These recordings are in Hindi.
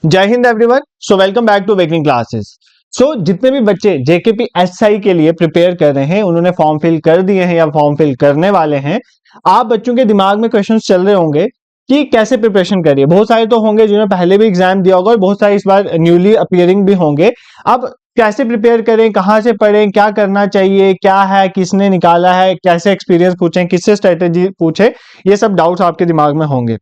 जय हिंद everyone. So welcome back to waking classes. सो जितने भी बच्चे जेकेपी एसआई के लिए प्रिपेयर कर रहे हैं, उन्होंने फॉर्म फिल कर दिए हैं या फॉर्म फिल करने वाले हैं, आप बच्चों के दिमाग में क्वेश्चंस चल रहे होंगे कि कैसे प्रिपरेशन करिए। बहुत सारे तो होंगे जिन्होंने पहले भी एग्जाम दिया होगा और बहुत सारे इस बार न्यूली अपीयरिंग भी होंगे। अब कैसे प्रिपेयर करें, कहाँ से पढ़ें, क्या करना चाहिए, क्या है, किसने निकाला है, कैसे एक्सपीरियंस पूछें, किससे स्ट्रेटेजी पूछे, ये सब डाउट्स आपके दिमाग में होंगे।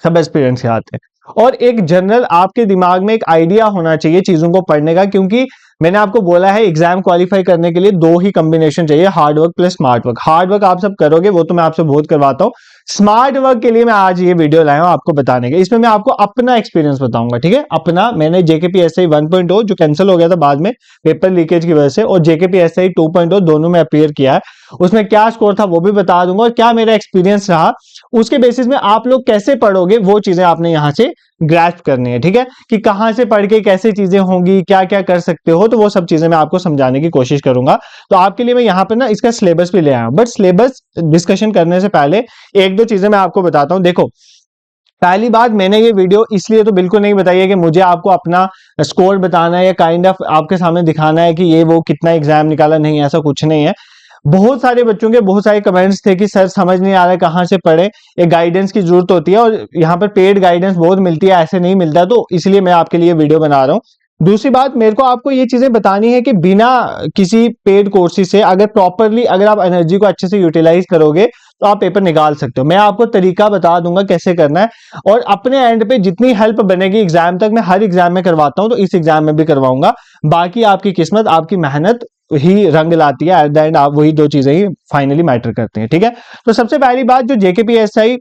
सब एक्सपीरियंस से आते हैं और एक जनरल आपके दिमाग में एक आइडिया होना चाहिए चीजों को पढ़ने का, क्योंकि मैंने आपको बोला है एग्जाम क्वालिफाई करने के लिए दो ही कॉम्बिनेशन चाहिए, hard work plus smart work. Hard work आप सब करोगे, वो तो मैं आपसे बहुत करवाता हूँ। स्मार्ट वर्क के लिए मैं आज ये वीडियो लाया हूँ आपको बताने के। इसमें मैं आपको अपना एक्सपीरियंस बताऊंगा, ठीक है। अपना, मैंने जेकेपीएसआई 1.0 जो कैंसिल हो गया था बाद में पेपर लीकेज की वजह से, और जेकेपीएसआई 2.0 दोनों में अपीयर किया है, उसमें क्या स्कोर था वो भी बता दूंगा और क्या मेरा एक्सपीरियंस रहा। उसके बेसिस में आप लोग कैसे पढ़ोगे वो चीजें आपने यहां से ग्रैस्प करनी है, ठीक है, कि कहां से पढ़ के कैसे चीजें होंगी, क्या क्या कर सकते हो, तो वो सब चीजें मैं आपको समझाने की कोशिश करूंगा। तो आपके लिए मैं यहाँ पर ना इसका सिलेबस भी ले आया हूं, बट सिलेबस डिस्कशन करने से पहले एक दो चीजें मैं आपको बताता हूं। देखो, पहली बात, मैंने ये वीडियो इसलिए तो बिल्कुल नहीं बताई है कि मुझे आपको अपना स्कोर बताना है या काइंड ऑफ आपके सामने दिखाना है कि ये वो कितना एग्जाम निकाला, नहीं, ऐसा कुछ नहीं है। बहुत सारे बच्चों के बहुत सारे कमेंट्स थे कि सर समझ नहीं आ रहा है कहाँ से पढ़े, एक गाइडेंस की जरूरत होती है और यहाँ पर पेड गाइडेंस बहुत मिलती है, ऐसे नहीं मिलता, तो इसलिए मैं आपके लिए वीडियो बना रहा हूँ। दूसरी बात, मेरे को आपको ये चीजें बतानी है कि बिना किसी पेड कोर्सेज से अगर प्रॉपरली अगर आप एनर्जी को अच्छे से यूटिलाइज करोगे तो आप पेपर निकाल सकते हो। मैं आपको तरीका बता दूंगा कैसे करना है, और अपने एंड पे जितनी हेल्प बनेगी एग्जाम तक, मैं हर एग्जाम में करवाता हूं तो इस एग्जाम में भी करवाऊंगा। बाकी आपकी किस्मत, आपकी मेहनत ही रंग लाती है। एट द एंड आप वही दो चीजें ही फाइनली मैटर करती हैं, ठीक है। तो सबसे पहली बात, जो जेकेपीएसआई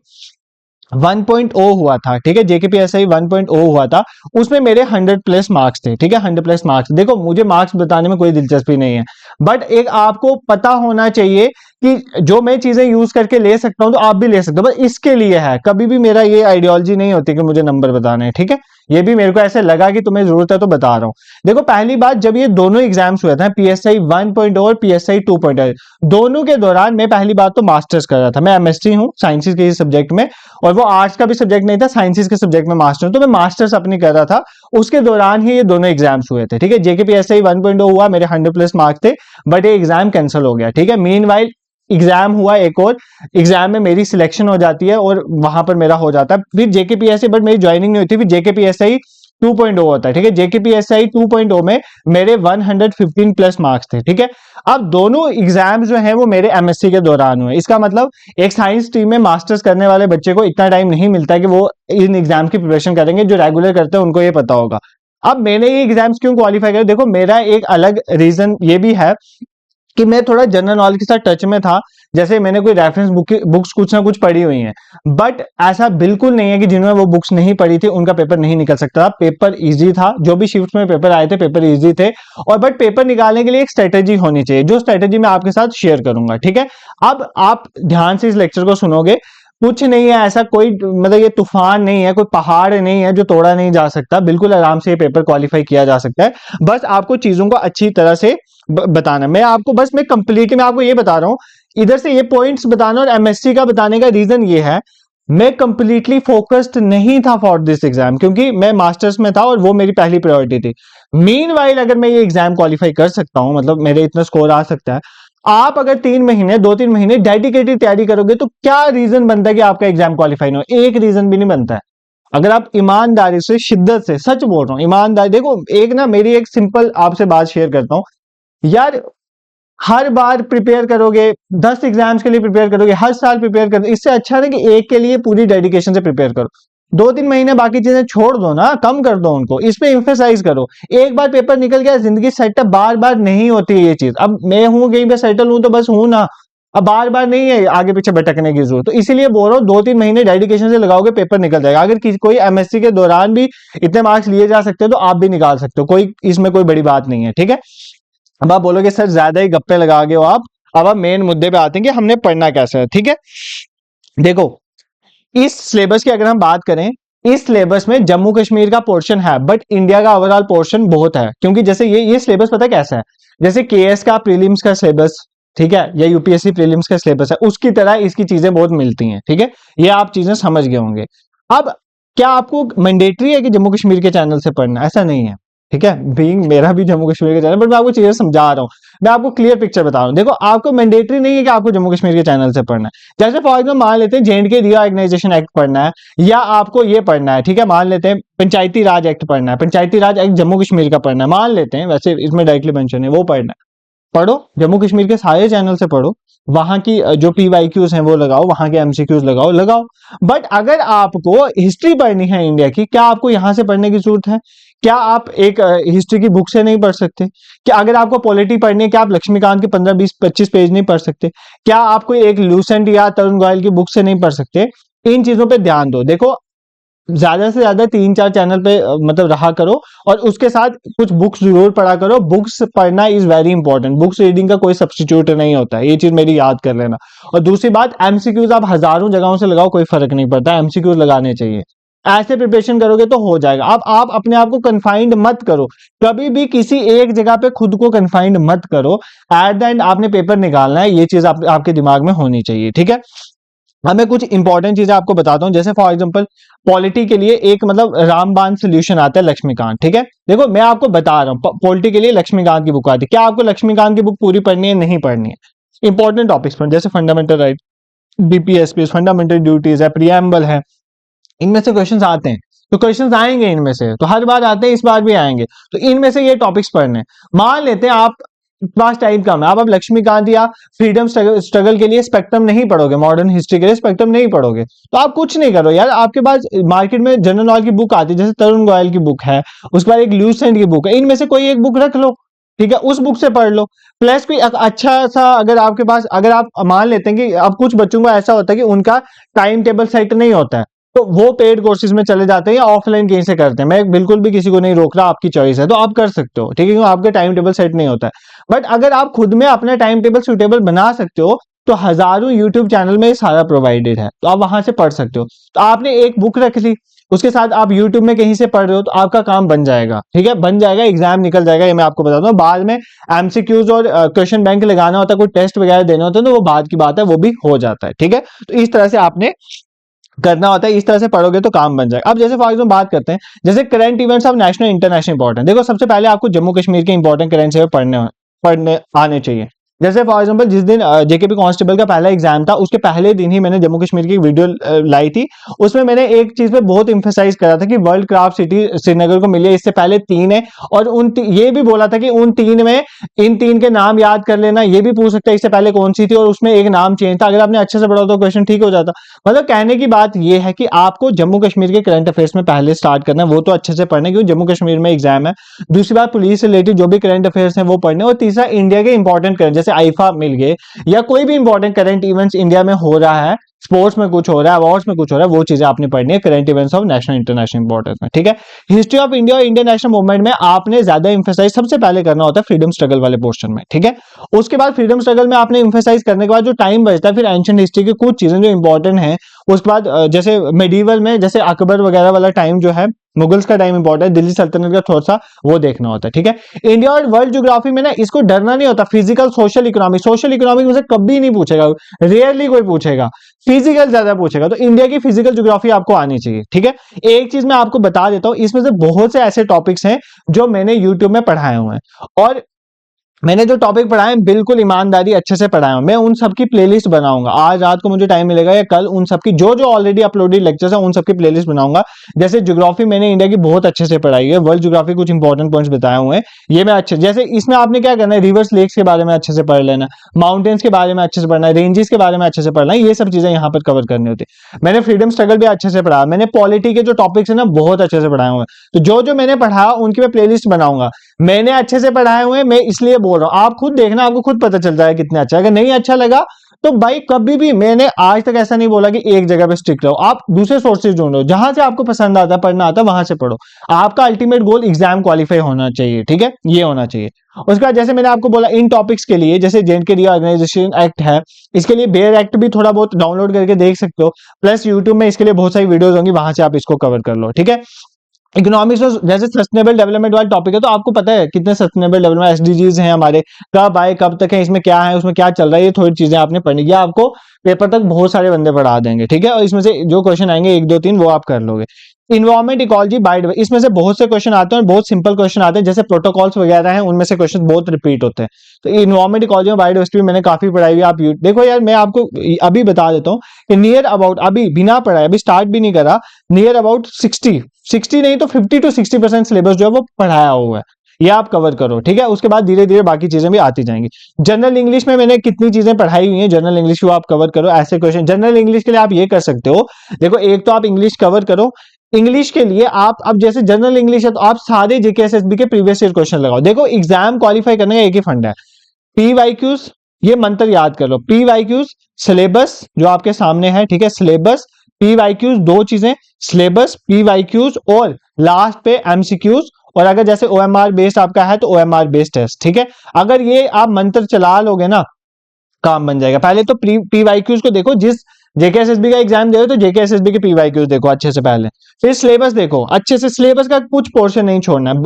1.0 हुआ था, ठीक है, जेकेपीएसआई 1.0 हुआ था, उसमें मेरे 100 प्लस मार्क्स थे, ठीक है, 100 प्लस मार्क्स। देखो, मुझे मार्क्स बताने में कोई दिलचस्पी नहीं है, बट एक आपको पता होना चाहिए कि जो मैं चीजें यूज करके ले सकता हूं तो आप भी ले सकते हो, बस इसके लिए है। कभी भी मेरा ये आइडियोलॉजी नहीं होती कि मुझे नंबर बताने हैं, ठीक है। ये भी मेरे को ऐसे लगा कि तुम्हें जरूरत है तो बता रहा हूं। देखो, पहली बात, जब ये दोनों एग्जाम्स हुए थे, पीएसआई 1.0 और पीएसआई 2.0, दोनों के दौरान मैं पहली बात तो मास्टर्स कर रहा था। मैं एमएससी हूं साइंसेस के सब्जेक्ट में, और वो आर्ट्स का भी सब्जेक्ट नहीं था, साइंसेस के सब्जेक्ट में मास्टर हूं, तो मैं मास्टर्स अपनी कर रहा था। उसके दौरान ही ये दोनों एग्जाम्स हुए थे, ठीक है। जेकेपीएसआई 1.0 हुआ, मेरे 100 प्लस मार्क्स थे, बट ये एग्जाम कैंसिल हो गया, ठीक है। मीनवाइल एग्जाम हुआ एक और, एग्जाम में मेरी सिलेक्शन हो जाती है और वहां पर मेरा हो जाता है फिर जेकेपीएसआई, बट मेरी ज्वाइनिंग नहीं होती, फिर जेकेपीएसआई 2.0 होता है, ठीक है। जेकेपीएसआई 2.0 में मेरे 115 प्लस मार्क्स थे, ठीक है। अब दोनों एग्जाम जो हैं वो मेरे एमएससी के दौरान हुए। इसका मतलब एक साइंस टीम में मास्टर्स करने वाले बच्चे को इतना टाइम नहीं मिलता कि वो इन एग्जाम की प्रिपरेशन करेंगे। जो रेगुलर करते हैं उनको ये पता होगा। अब मैंने ये एग्जाम्स क्यों क्वालिफाई किया, देखो मेरा एक अलग रीजन ये भी है कि मैं थोड़ा जनरल नॉलेज के साथ टच में था। जैसे मैंने कोई रेफरेंस बुक्स कुछ ना कुछ पढ़ी हुई हैं, बट ऐसा बिल्कुल नहीं है कि जिन्होंने वो बुक्स नहीं पढ़ी थी उनका पेपर नहीं निकल सकता। पेपर इजी था, जो भी शिफ्ट में पेपर आए थे पेपर इजी थे, और बट पेपर निकालने के लिए एक स्ट्रेटेजी होनी चाहिए, जो स्ट्रेटेजी मैं आपके साथ शेयर करूंगा, ठीक है। अब आप ध्यान से इस लेक्चर को सुनोगे। कुछ नहीं है ऐसा, कोई मतलब ये तूफान नहीं है, कोई पहाड़ नहीं है जो तोड़ा नहीं जा सकता। बिल्कुल आराम से ये पेपर क्वालिफाई किया जा सकता है। बस आपको चीजों को अच्छी तरह से बताना। मैं आपको बस मैं कंप्लीटली मैं आपको ये बता रहा हूं, इधर से ये पॉइंट्स बताना, और एमएससी का बताने का रीजन ये है, मैं कंप्लीटली फोकस्ड नहीं था फॉर दिस एग्जाम, क्योंकि मैं मास्टर्स में था और वो मेरी पहली प्रायोरिटी थी। मीनवाइल अगर मैं ये एग्जाम क्वालिफाई कर सकता हूं, मतलब मेरे इतना स्कोर आ सकता है, आप अगर 2-3 महीने डेडिकेटेड तैयारी करोगे तो क्या रीजन बनता है कि आपका एग्जाम क्वालिफाई ना हो? एक रीजन भी नहीं बनता है। अगर आप ईमानदारी से, शिद्दत से, सच बोल रहा हूं, ईमानदारी, देखो एक ना मेरी एक सिंपल आपसे बात शेयर करता हूं यार। हर बार प्रिपेयर करोगे, 10 एग्जाम्स के लिए प्रिपेयर करोगे, हर साल प्रिपेयर करोगे, इससे अच्छा है कि एक के लिए पूरी डेडिकेशन से प्रिपेयर करो। 2-3 महीने बाकी चीजें छोड़ दो ना, कम कर दो उनको, इस पे एम्फेसाइज करो। एक बार पेपर निकल गया, जिंदगी सेटअप बार बार नहीं होती है ये चीज। अब मैं हूं कहीं पे सेटल हूं तो बस हूं ना, अब बार बार नहीं है आगे पीछे भटकने की जरूरत। तो इसीलिए बोल रहा हूं, 2-3 महीने डेडिकेशन से लगाओगे पेपर निकल जाएगा। अगर कोई एमएससी के दौरान भी इतने मार्क्स लिए जा सकते हैं तो आप भी निकाल सकते हो, कोई इसमें कोई बड़ी बात नहीं है, ठीक है। अब आप बोलोगे सर ज्यादा ही गप्पे लगा गए हो आप। अब आप मेन मुद्दे पे आते हैं कि हमने पढ़ना कैसे है, ठीक है। देखो, इस सिलेबस की अगर हम बात करें, इस सिलेबस में जम्मू कश्मीर का पोर्शन है, बट इंडिया का ओवरऑल पोर्शन बहुत है। क्योंकि जैसे ये सिलेबस पता है कैसा है, जैसे केएस का प्रीलिम्स का सिलेबस, ठीक है, या यूपीएससी प्रीलिम्स का सिलेबस है, उसकी तरह इसकी चीजें बहुत मिलती हैं, ठीक है। ये आप चीजें समझ गए होंगे। अब क्या आपको मैंडेटरी है कि जम्मू कश्मीर के चैनल से पढ़ना? ऐसा नहीं है, ठीक है। बीइंग मेरा भी जम्मू कश्मीर के चैनल, बट मैं आपको चीजें समझा रहा हूँ, मैं आपको क्लियर पिक्चर बता रहा हूँ। देखो, आपको मैंडेटरी नहीं है कि आपको जम्मू कश्मीर के चैनल से पढ़ना है। जैसे फॉर एग्जाम्पल मान लेते हैं J&K रीऑर्गेनाइजेशन एक्ट पढ़ना है, या आपको ये पढ़ना है, ठीक है, मान लेते हैं पंचायती राज एक्ट पढ़ना है, पंचायती राज एक्ट जम्मू कश्मीर का पढ़ना है, मान लेते हैं, वैसे इसमें डायरेक्टली मेंशन है, वो पढ़ना है, पढ़ो, जम्मू कश्मीर के सारे चैनल से पढ़ो, वहां की जो PYQs हैं वो लगाओ, वहां के MCQs लगाओ। बट अगर आपको हिस्ट्री पढ़नी है इंडिया की, क्या आपको यहां से पढ़ने की जरूरत है? क्या आप एक हिस्ट्री की बुक से नहीं पढ़ सकते? क्या अगर आपको पॉलिटी पढ़नी है, क्या आप लक्ष्मीकांत के 15, 20, 25 पेज नहीं पढ़ सकते? क्या आपको एक लूसेंट या तरुण गोयल की बुक से नहीं पढ़ सकते? इन चीजों पे ध्यान दो। देखो, ज्यादा से ज्यादा 3-4 चैनल पे मतलब रहा करो, और उसके साथ कुछ बुक्स जरूर पढ़ा करो। बुक्स पढ़ना is very important, books reading का कोई सब्स्टिट्यूट नहीं होता है, ये चीज मेरी याद कर लेना। और दूसरी बात, MCQs आप हजारों जगहों से लगाओ, कोई फर्क नहीं पड़ता, MCQs लगाने चाहिए। ऐसे प्रिपरेशन करोगे तो हो जाएगा। अब आप अपने आप को कन्फाइंड मत करो, कभी भी किसी एक जगह पे खुद को कन्फाइंड मत करो। एट द एंड आपने पेपर निकालना है, ये चीज आपके दिमाग में होनी चाहिए, ठीक है। अब मैं कुछ इंपॉर्टेंट चीजें आपको बताता हूं, जैसे फॉर एग्जांपल पॉलिटी के लिए एक मतलब रामबाण सोल्यूशन आता है, लक्ष्मीकांत, ठीक है। देखो, मैं आपको बता रहा हूँ, पॉलिटी के लिए लक्ष्मीकांत की बुक आती है। क्या आपको लक्ष्मीकांत की बुक पूरी पढ़नी है? नहीं पढ़नी है। इंपॉर्टेंट टॉपिक्स पर, जैसे fundamental right, BPSP, fundamental duties है, प्रियम्बल है, इनमें से क्वेश्चंस आते हैं। तो क्वेश्चंस आएंगे इनमें से, तो हर बार आते हैं, इस बार भी आएंगे। तो इनमें से ये टॉपिक्स पढ़ने, मान लेते हैं आप पास टाइम कम है, आप लक्ष्मीकांत या फ्रीडम स्ट्रगल के लिए स्पेक्ट्रम नहीं पढ़ोगे, मॉडर्न हिस्ट्री के लिए स्पेक्ट्रम नहीं पढ़ोगे, तो आप कुछ नहीं करो यार। आपके पास मार्केट में जनरल नॉलेज की बुक आती है, जैसे तरुण गोयल की बुक है, उसके बाद एक ल्यूसेंट की बुक है, इनमें से कोई एक बुक रख लो, ठीक है, उस बुक से पढ़ लो। प्लस कोई अच्छा सा, अगर आपके पास, अगर आप मान लेते हैं कि अब कुछ बच्चों को ऐसा होता है कि उनका टाइम टेबल सेट नहीं होता है, तो वो पेड कोर्सेज में चले जाते हैं या ऑफलाइन कहीं से करते हैं। मैं बिल्कुल भी किसी को नहीं रोक रहा, आपकी चॉइस है, तो आप कर सकते हो, ठीक है, क्योंकि आपका टाइम टेबल सेट नहीं होता है। बट अगर आप खुद में अपना टाइम टेबल सुटेबल बना सकते हो, तो हजारों यूट्यूब चैनल में सारा प्रोवाइडेड है, तो आप वहां से पढ़ सकते हो। तो आपने एक बुक रख ली, उसके साथ आप यूट्यूब में कहीं से पढ़ रहे हो, तो आपका काम बन जाएगा, ठीक है, बन जाएगा, एग्जाम निकल जाएगा। ये मैं आपको बताता हूँ, बाद में MCQs और क्वेश्चन बैंक लगाना होता है, कोई टेस्ट वगैरह देना होता है, तो वो बाद की बात है, वो भी हो जाता है, ठीक है। तो इस तरह से आपने करना होता है, इस तरह से पढ़ोगे तो काम बन जाएगा। अब जैसे फॉर एग्जाम्पल बात करते हैं, जैसे current events of national international important. देखो, सबसे पहले आपको जम्मू कश्मीर के इंपॉर्टेंट करंट अफेयर पढ़ने आने चाहिए। जैसे फॉर एग्जांपल जिस दिन JKP कांस्टेबल का पहला एग्जाम था, उसके पहले दिन ही मैंने जम्मू कश्मीर की वीडियो लाई थी। उसमें मैंने एक चीज पे बहुत इंफेसाइज करा था कि वर्ल्ड क्राफ्ट सिटी श्रीनगर को मिली है, इससे पहले 3 है, और ये भी बोला था कि उन 3 में इन 3 के नाम याद कर लेना। ये भी पूछ सकता है इससे पहले कौन सी थी, और उसमें एक नाम चेंज था। अगर आपने अच्छे से पढ़ा तो क्वेश्चन ठीक हो जाता। मतलब कहने की बात यह है कि आपको जम्मू कश्मीर के करंट अफेयर्स में पहले स्टार्ट करना है, वो तो अच्छे से पढ़ने, क्योंकि जम्मू कश्मीर में एग्जाम है। दूसरी बात, पुलिस से रिलेटेड जो भी करंट अफेयर्स हैं वो पढ़ने, और तीसरा इंडिया के इंपॉर्टेंट करंट, जैसे आईफा मिल गए, या कोई भी इंपॉर्टेंट करंट इवेंट्स इंडिया में हो रहा है, स्पोर्ट्स में कुछ हो रहा है, अवार्ड्स में कुछ हो रहा है, वो चीजें आपने पढ़नी है current events of national international importance में, ठीक है। हिस्ट्री ऑफ इंडिया और इंडियन नेशनल मूवमेंट में आपने ज्यादा इंफेसाइज सबसे पहले करना होता है फ्रीडम स्ट्रगल वाले पोर्शन में, ठीक है। उसके बाद फ्रीडम स्ट्रगल में आपने इंफेसाइज करने के बाद जो टाइम बचता है, फिर एंशिएंट हिस्ट्री की कुछ चीजें जो इंपॉर्टेंट है। उसके बाद जैसे मेडिवल में, जैसे अकबर वगैरह वाला टाइम जो है, मुगल्स का टाइम इंपॉर्टेंट है, दिल्ली सल्तनत का थोड़ा सा वो देखना होता है, ठीक है। इंडिया और वर्ल्ड ज्योग्राफी में ना, इसको डरना नहीं होता। Physical, social economic, social economic में से कभी नहीं पूछेगा, रेयरली कोई पूछेगा, फिजिकल ज्यादा पूछेगा। तो इंडिया की फिजिकल ज्योग्राफी आपको आनी चाहिए, ठीक है। एक चीज मैं आपको बता देता हूं, इसमें से बहुत से ऐसे टॉपिक्स हैं जो मैंने यूट्यूब में पढ़ाए हुए हैं, और मैंने जो टॉपिक पढ़ाए हैं बिल्कुल ईमानदारी अच्छे से पढ़ाया हूं। मैं उन सबकी प्लेलिस्ट बनाऊंगा, आज रात को मुझे टाइम मिलेगा या कल, उन सबकी जो जो ऑलरेडी अपलोडेड लेक्चर्स हैं उन सबकी प्लेलिस्ट बनाऊंगा। जैसे ज्योग्राफी मैंने इंडिया की बहुत अच्छे से पढ़ाई है, वर्ल्ड ज्योग्राफी कुछ इंपॉर्टेंट पॉइंट्स बताए हुए हैं, ये मैं अच्छे, जैसे इसमें आपने क्या करना है, रिवर्स लेक्स के बारे में अच्छे से पढ़ लेना, माउंटेन्स के बारे में अच्छे से पढ़ना है, रेंजेस के बारे में अच्छे से पढ़ना है, ये सब चीजें यहाँ पर कवर करनी होती है। मैंने फ्रीडम स्ट्रगल भी अच्छे से पढ़ा, मैंने पॉलिटी के जो टॉपिक्स है ना बहुत अच्छे से पढ़ाए हुए हैं। तो जो जो मैंने पढ़ा उनकी मैं प्लेलिस्ट बनाऊंगा। मैंने अच्छे से पढ़ाए हुए, मैं इसलिए बोल रहा हूं, आप खुद देखना, आपको खुद पता चल जाएगा कितना अच्छा है। अगर नहीं अच्छा लगा तो भाई, कभी भी मैंने आज तक ऐसा नहीं बोला कि एक जगह पे स्टिक रहो, आप दूसरे सोर्सेज ढूंढो, जहां से आपको पसंद आता है, पढ़ना आता है, वहां से पढ़ो। आपका अल्टीमेट गोल एग्जाम क्वालिफाई होना चाहिए, ठीक है, ये होना चाहिए। उसके बाद जैसे मैंने आपको बोला, इन टॉपिक्स के लिए जैसे J&K रीऑर्गेनाइजेशन एक्ट है, इसके लिए बेयर एक्ट भी थोड़ा बहुत डाउनलोड करके देख सकते हो। प्लस यूट्यूब में इसके लिए बहुत सारी वीडियोस होंगी, वहां से आप इसको कवर कर लो, ठीक है। इकोनॉमिक्स में जैसे सस्टेनेबल डेवलपमेंट वाला टॉपिक है, तो आपको पता है कितने सस्टेनेबल डेवलपमेंट SDGs हैं हमारे, कब आए, कब तक है, इसमें क्या है, उसमें क्या चल रहा है, ये थोड़ी चीजें आपने पढ़नी है। आपको पेपर तक बहुत सारे बंदे पढ़ा देंगे, ठीक है, और इसमें से जो क्वेश्चन आएंगे 1 2 3 वो आप कर लोगे। इन्वायरमेंट, इकोलॉजी, बायो, इसमें से बहुत से क्वेश्चन आते हैं और बहुत सिंपल क्वेश्चन आते हैं, जैसे प्रोटोकॉल्स वगैरह हैं उनमें से क्वेश्चन बहुत रिपीट होते हैं। तो इन्वायरमेंट, इकोलॉजी और बायोडाइवर्सिटी मैंने काफी पढ़ाई हुई। आप देखो यार, मैं आपको अभी बता देता हूँ कि नियर अबाउट, अभी बिना पढ़ाए, अभी स्टार्ट भी नहीं करा, नियर अबाउट 60 नहीं तो 50 to 60% सिलेबस जो है वो पढ़ाया हुआ है, ये आप कवर करो, ठीक है। उसके बाद धीरे धीरे बाकी चीजें भी आती जाएंगी। जनरल इंग्लिश में मैंने कितनी चीजें पढ़ाई हुई हैं, जनरल इंग्लिश को आप कवर करो। ऐसे क्वेश्चन जनरल इंग्लिश के लिए आप ये कर सकते हो, देखो एक तो आप इंग्लिश कवर करो, इंग्लिश के लिए आप अब जैसे जनरल इंग्लिश है तो आप सारे जेके एसएसबी के प्रीवियस ईयर क्वेश्चन लगाओ। देखो एग्जाम क्वालिफाई करने का एक ही फंड है, पीवाईक्यूज, ये मंत्र याद कर लो, पीवाईक्यूज, सिलेबस जो आपके सामने है, ठीक है, सिलेबस, पीवाईक्यूज, दो चीजें, सिलेबस, पीवाईक्यूज और लास्ट पे एमसीक्यूज, और अगर जैसे ओएमआर बेस्ड आपका है तो ओएमआर बेस्ड टेस्ट, ठीक है। अगर ये आप मंत्र चला लोगे ना, काम बन जाएगा। पहले तो पीवाईक्यूज को देखो, जिस जेकेएसएसबी का एग्जाम दे रहे हो तो जेकेएसएसबी के पीवाईक्यूज देखो अच्छे से पहले, फिर सिलेबस देखो अच्छे से, सिलेबस का कुछ पोर्शन नहीं छोड़ना है,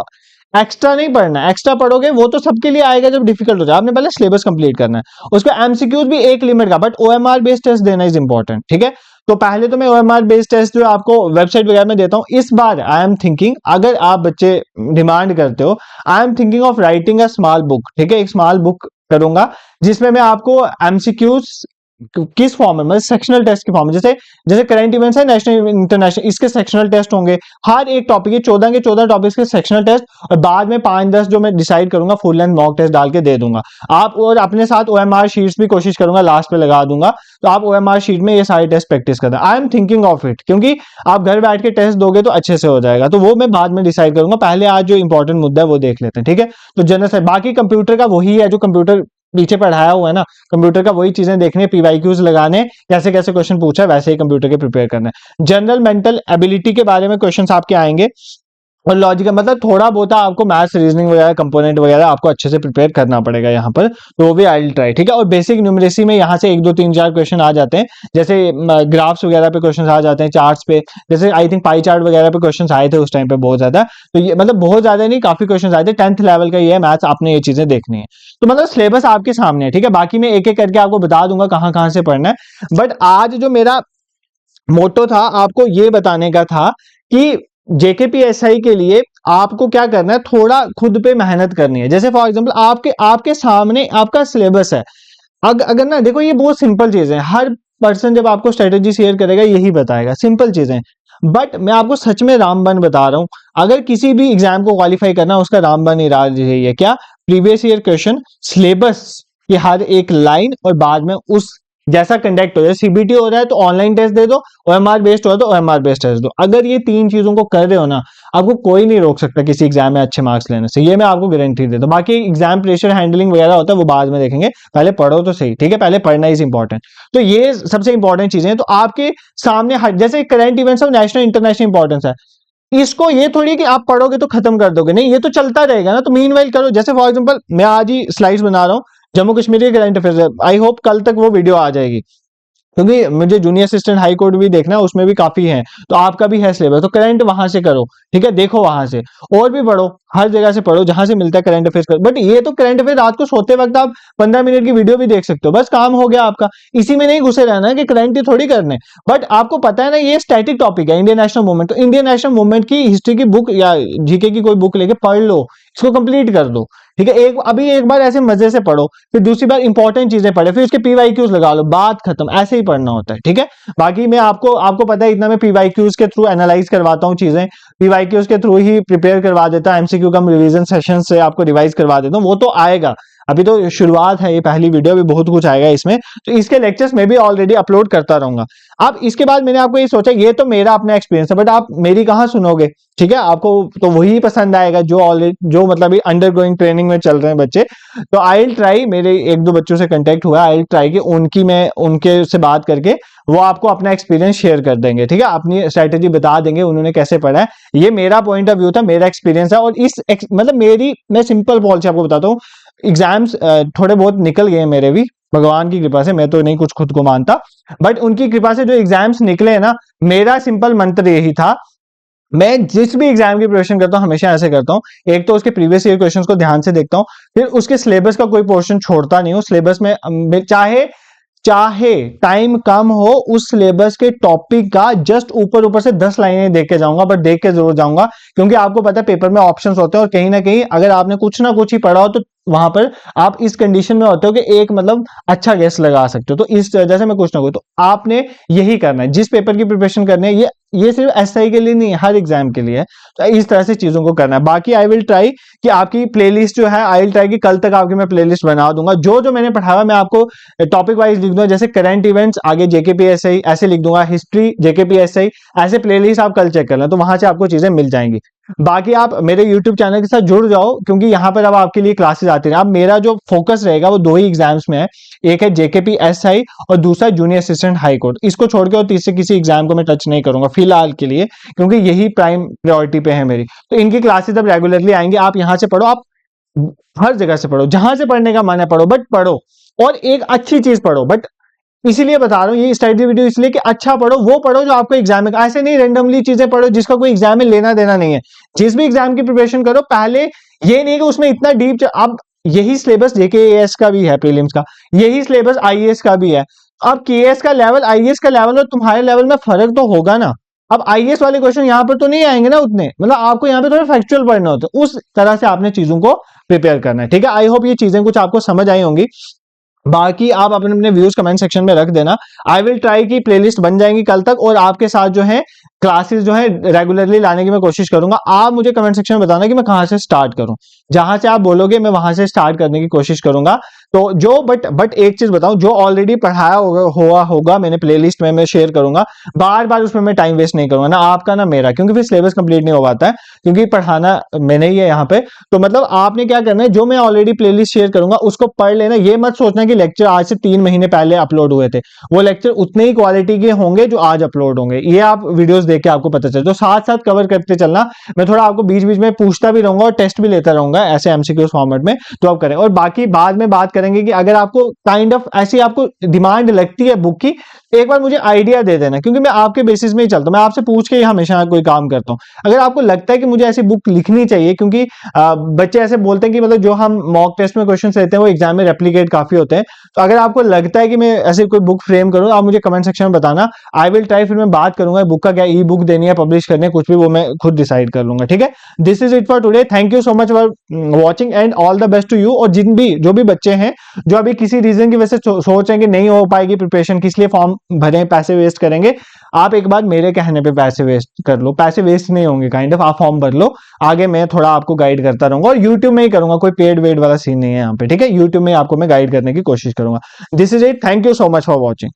एक्स्ट्रा नहीं पढ़ना है, एक्स्ट्रा पढ़ोगे वो तो सबके लिए आएगा जब डिफिकल्ट हो जाए, आपने पहले सिलेबस कंप्लीट करना है। उसको एमसीक्यूज भी एक लिमिट का, बट ओएमआर बेस्ड टेस्ट देना इज इंपॉर्टेंट, ठीक है। तो पहले तो मैं ओएमआर बेस्ड टेस्ट जो आपको वेबसाइट वगैरह में देता हूं। इस बार आई एम थिंकिंग, अगर आप बच्चे डिमांड करते हो, I am thinking of writing a small book, ठीक है, एक स्मॉल बुक करूंगा जिसमें मैं आपको एमसीक्यूज किस फॉर्म में, मतलब सेक्शनल टेस्ट के फॉर्म में, जैसे जैसे करंट इवेंट्स है नेशनल इंटरनेशनल, इसके सेक्शनल टेस्ट होंगे, हर एक टॉपिक के 14 टॉपिक्स के सेक्शनल टेस्ट, और बाद में 5-10 जो मैं डिसाइड करूंगा फुल लेंथ मॉक टेस्ट डाल के दे दूंगा आप, और अपने साथ ओएमआर शीट्स भी कोशिश करूंगा लास्ट पे लगा दूंगा, तो आप ओएमआर शीट में ये सारे टेस्ट प्रैक्टिस करना। I am thinking of it, क्योंकि आप घर बैठ के टेस्ट दोगे तो अच्छे से हो जाएगा, तो वो मैं बाद में डिसाइड करूंगा, पहले आज जो इंपॉर्टेंट मुद्दा है वो देख लेते हैं, ठीक है। तो जनरल, बाकी कंप्यूटर का वही है जो कंप्यूटर पीछे पढ़ाया हुआ है ना, कंप्यूटर का वही चीजें देखने, पीवाईक्यूज लगाने, कैसे कैसे क्वेश्चन पूछा है वैसे ही कंप्यूटर के प्रिपेयर करना है। जनरल मेंटल एबिलिटी के बारे में क्वेश्चंस आपके आएंगे, और लॉजिकल, मतलब थोड़ा बहुत आपको मैथ्स, रीजनिंग वगैरह, कंपोनेंट वगैरह आपको अच्छे से प्रिपेयर करना पड़ेगा यहाँ पर, तो वो भी आई विल ट्राई, ठीक है। और बेसिक न्यूमरेसी में यहाँ से 1 2 3 4 क्वेश्चन आ जाते हैं, जैसे ग्राफ्स वगैरह पे क्वेश्चन आ जाते हैं, चार्ट्स पे, जैसे आई थिंक पाई चार्ट वगैरह पे क्वेश्चन आए थे उस टाइम पे बहुत ज्यादा, तो ये मतलब बहुत ज्यादा नहीं, काफी क्वेश्चन आए थे, 10th लेवल का ये है मैथ्स, आपने ये चीजें देखनी है। तो मतलब सिलेबस आपके सामने है, ठीक है, बाकी मैं एक एक करके आपको बता दूंगा कहाँ कहाँ से पढ़ना है। बट आज जो मेरा मोटो था आपको ये बताने का था कि जेकेपीएसआई के लिए आपको क्या करना है, थोड़ा खुद पे मेहनत करनी है। जैसे फॉर एग्जांपल आपके आपके सामने आपका सिलेबस है, अगर ना देखो, ये बहुत सिंपल चीजें हैं, हर पर्सन जब आपको स्ट्रेटेजी शेयर करेगा यही बताएगा, सिंपल चीजें, बट मैं आपको सच में रामबन बता रहा हूं। अगर किसी भी एग्जाम को क्वालिफाई करना, उसका रामबन इराद यही है, क्या, प्रीवियस ईयर क्वेश्चन, सिलेबस की हर एक लाइन, और बाद में उस जैसा कंडक्ट हो जाए, सीबीटी हो रहा है तो ऑनलाइन टेस्ट दे दो, ओएमआर बेस्ड हो रहा है तो ओएमआर बेस्ड टेस्ट दो। अगर ये 3 चीजों को कर रहे हो ना, आपको कोई नहीं रोक सकता किसी एग्जाम में अच्छे मार्क्स लेने से, ये मैं आपको गारंटी देता हूं। बाकी एग्जाम प्रेशर हैंडलिंग वगैरह होता है वो बाद में देखेंगे, पहले पढ़ो तो सही, ठीक है, पहले पढ़ना इज इंपॉर्टेंट। तो ये सबसे इंपॉर्टेंट चीजें हैं। तो आपके सामने जैसे करंट इवेंट्स और नेशनल इंटरनेशनल इंपॉर्टेंस है, इसको ये थोड़ी कि आप पढ़ोगे तो खत्म कर दोगे, नहीं, ये तो चलता रहेगा ना, तो मीनवाइल करो। जैसे फॉर एग्जांपल मैं आज ही स्लाइड्स बना रहा हूँ, जम्मू कश्मीर के करंट अफेयर्स, आई होप कल तक वो वीडियो आ जाएगी, क्योंकि मुझे जूनियर असिस्टेंट हाई कोर्ट भी देखना है, उसमें भी काफी है, तो आपका भी है सिलेबस, तो करंट वहां से करो, ठीक है, देखो वहां से, और भी पढ़ो, हर जगह से पढ़ो जहां से मिलता है करंट अफेयर्स करो। बट ये तो करंट अफेयर रात को सोते वक्त आप 15 मिनट की वीडियो भी देख सकते हो, बस काम हो गया आपका। इसी में नहीं घुसे रहना है कि करंट ही थोड़ी करने, बट आपको पता है ना ये स्टैटिक टॉपिक है, इंडियन नेशनल मूवमेंट, तो इंडियन नेशनल मूवमेंट की हिस्ट्री की बुक या जीके की कोई बुक लेके पढ़ लो, इसको कंप्लीट कर दो, ठीक है। एक बार ऐसे मजे से पढ़ो, फिर दूसरी बार इंपॉर्टेंट चीजें पढ़े, फिर उसके पीवाईक्यूज लगा लो, बात खत्म, ऐसे ही पढ़ना होता है, ठीक है। बाकी मैं आपको पता है, इतना मैं पीवाईक्यूज के थ्रू एनालाइज करवाता हूँ चीजें, पीवाईक्यूज के थ्रू ही प्रिपेयर करवा देता, एमसीक्यू का रिवीजन सेशन से आपको रिवाइज करवा देता हूँ, वो तो आएगा, अभी तो शुरुआत है, ये पहली वीडियो, भी बहुत कुछ आएगा इसमें, तो इसके लेक्चर्स मैं भी ऑलरेडी अपलोड करता रहूंगा। अब इसके बाद मैंने आपको ये सोचा, ये तो मेरा अपना एक्सपीरियंस है, बट आप मेरी कहाँ सुनोगे, ठीक है, आपको तो वही पसंद आएगा जो ऑलरेडी, जो मतलब अंडर गोइंग ट्रेनिंग में चल रहे हैं बच्चे। तो आई विल ट्राई, मेरे 1-2 बच्चों से कांटेक्ट हुआ, आई विल ट्राई कि मैं उनके से बात करके वो आपको अपना एक्सपीरियंस शेयर कर देंगे, ठीक है, अपनी स्ट्रेटेजी बता देंगे उन्होंने कैसे पढ़ा है। ये मेरा पॉइंट ऑफ व्यू था, मेरा एक्सपीरियंस है, और इस मतलब मैं सिंपल पॉलिसी आपको बताता हूँ। एग्जाम्स थोड़े बहुत निकल गए मेरे भी, भगवान की कृपा से, मैं तो नहीं कुछ खुद को मानता, बट उनकी कृपा से जो एग्जाम्स निकले ना, मेरा सिंपल मंत्र यही था, मैं जिस भी एग्जाम की प्रिपरेशन करता हूं हमेशा ऐसे करता हूं, एक तो उसके प्रीवियस ईयर क्वेश्चंस को ध्यान से देखता हूं, फिर उसके सिलेबस का कोई पोर्शन छोड़ता नहीं हूं। सिलेबस में चाहे चाहे टाइम कम हो, उस सिलेबस के टॉपिक का जस्ट ऊपर ऊपर से 10 लाइनें देख के जाऊंगा, बट देख के जरूर जाऊंगा, क्योंकि आपको पता है पेपर में ऑप्शंस होते हैं और कहीं ना कहीं अगर आपने कुछ ना कुछ ही पढ़ा हो तो वहां पर आप इस कंडीशन में होते हो कि एक मतलब अच्छा गेस लगा सकते हो। तो इस वजह से मैं कुछ ना कुछ, तो आपने यही करना है जिस पेपर की प्रिपरेशन करनी है, ये सिर्फ एसआई के लिए नहीं है, हर एग्जाम के लिए है। तो इस तरह से चीजों को करना है। बाकी आई विल ट्राई कि आपकी प्लेलिस्ट जो है, आई विल ट्राई कि कल तक आपकी मैं प्लेलिस्ट बना दूंगा। जो जो मैंने पढ़ाया मैं आपको टॉपिक वाइज लिख दूंगा, जैसे करंट इवेंट्स आगे जेकेपीएसआई ऐसे लिख दूंगा, हिस्ट्री जेकेपीएसआई ऐसे प्लेलिस्ट आप कल चेक कर लें, तो वहां से आपको चीजें मिल जाएंगी। बाकी आप मेरे YouTube चैनल के साथ जुड़ जाओ, क्योंकि यहाँ पर अब आपके लिए क्लासेस आती हैं। अब मेरा जो फोकस रहेगा वो दो ही एग्जाम्स में है, एक है जेकेपीएसआई और दूसरा जूनियर असिस्टेंट हाई कोर्ट। इसको छोड़ के और तीसरे किसी एग्जाम को मैं टच नहीं करूंगा फिलहाल के लिए, क्योंकि यही प्राइम प्रायोरिटी पे है मेरी। तो इनकी क्लासेस अब रेगुलरली आएंगे, आप यहाँ से पढ़ो, आप हर जगह से पढ़ो, जहां से पढ़ने का मन है पढ़ो, बट पढ़ो और एक अच्छी चीज पढ़ो। बट इसीलिए बता रहा हूँ ये स्टडी वीडियो इसलिए कि अच्छा पढ़ो, वो पढ़ो जो आपको एग्जाम में, ऐसे नहीं रेंडमली चीजें पढ़ो जिसका कोई एग्जाम में लेना देना नहीं है। जिस भी एग्जाम की प्रिपरेशन करो पहले, ये नहीं कि उसमें इतना डीप, अब यही सिलेबस जेकेएएस का भी है, प्रीलिम्स का, यही सिलेबस आईएएस का भी है। अब केएएस का लेवल, आईएएस का लेवल और तुम्हारे लेवल में फर्क तो होगा ना। अब आईएएस वाले क्वेश्चन यहाँ पर तो नहीं आएंगे ना उतने, मतलब आपको यहाँ पे थोड़ा फैक्चुअल पढ़ना होता है, उस तरह से आपने चीजों को प्रिपेयर करना है। ठीक है, आई होप ये चीजें कुछ आपको समझ आई होंगी। बाकी आप अपने अपने व्यूज कमेंट सेक्शन में रख देना। आई विल ट्राई की प्लेलिस्ट बन जाएंगी कल तक, और आपके साथ जो है क्लासेस जो है रेगुलरली लाने की मैं कोशिश करूंगा। आप मुझे कमेंट सेक्शन में बताना कि मैं कहां से स्टार्ट करूं, जहां से आप बोलोगे मैं वहां से स्टार्ट करने की कोशिश करूंगा। तो जो बट एक चीज बताऊं, जो ऑलरेडी पढ़ाया होगा मैंने प्लेलिस्ट में मैं शेयर करूंगा, बार बार उसमें मैं टाइम वेस्ट नहीं करूंगा, ना आपका ना मेरा, क्योंकि फिर सिलेबस कंप्लीट नहीं हो पाता है, क्योंकि पढ़ाना मैंने ही है यहाँ पे। तो मतलब आपने क्या करना है, जो मैं ऑलरेडी प्लेलिस्ट शेयर करूंगा उसको पढ़ लेना। ये मत सोचना कि लेक्चर आज से 3 महीने पहले अपलोड हुए थे, वो लेक्चर उतने ही क्वालिटी के होंगे जो आज अपलोड होंगे, ये आप वीडियोस देख के आपको पता चले। तो साथ साथ कवर करते चलना, मैं थोड़ा आपको बीच बीच में पूछता भी रहूंगा और टेस्ट भी लेता रहूंगा ऐसे एमसीक्यू फॉर्मेट में, तो आप करें। और बाकी बाद में बात करेंगे कि अगर आपको काइंड ऑफ ऐसी आपको डिमांड लगती है बुक की, एक बार मुझे आइडिया दे देना, क्योंकि मैं आपके बेसिस में ही चलता हूं, मैं आपसे पूछ के ही हमेशा कोई काम करता हूं। अगर आपको लगता है कि मुझे ऐसी बुक लिखनी चाहिए, क्योंकि बच्चे ऐसे बोलते हैं कि मतलब जो हम मॉक टेस्ट में क्वेश्चन लेते हैं वो एग्जाम में रेप्लिकेट काफी होते हैं, तो अगर आपको लगता है कि मैं ऐसी कोई बुक फ्रेम करूं, आप मुझे कमेंट सेक्शन में बताना। आई विल ट्राई, फिर मैं बात करूंगा बुक का क्या ई बुक देनी है, पब्लिश करनी है, कुछ भी वो मैं खुद डिसाइड कर लूंगा। ठीक है, this is it for today. Thank you so much for watching and all the best to you. और जो भी बच्चे हैं जो अभी किसी रीजन की वजह से सोच रहे हैं कि नहीं हो पाएगी प्रिपरेशन, किस लिए फॉर्म भरें, पैसे वेस्ट करेंगे, आप एक बार मेरे कहने पे पैसे वेस्ट कर लो, पैसे वेस्ट नहीं होंगे काइंड ऑफ, आप फॉर्म भर लो, आगे मैं थोड़ा आपको गाइड करता रहूंगा। और यूट्यूब में ही करूंगा, कोई पेड वेड वाला सीन नहीं है यहाँ पे। ठीक है, यूट्यूब में आपको मैं गाइड करने की कोशिश करूंगा। This is it, thank you so much for watching.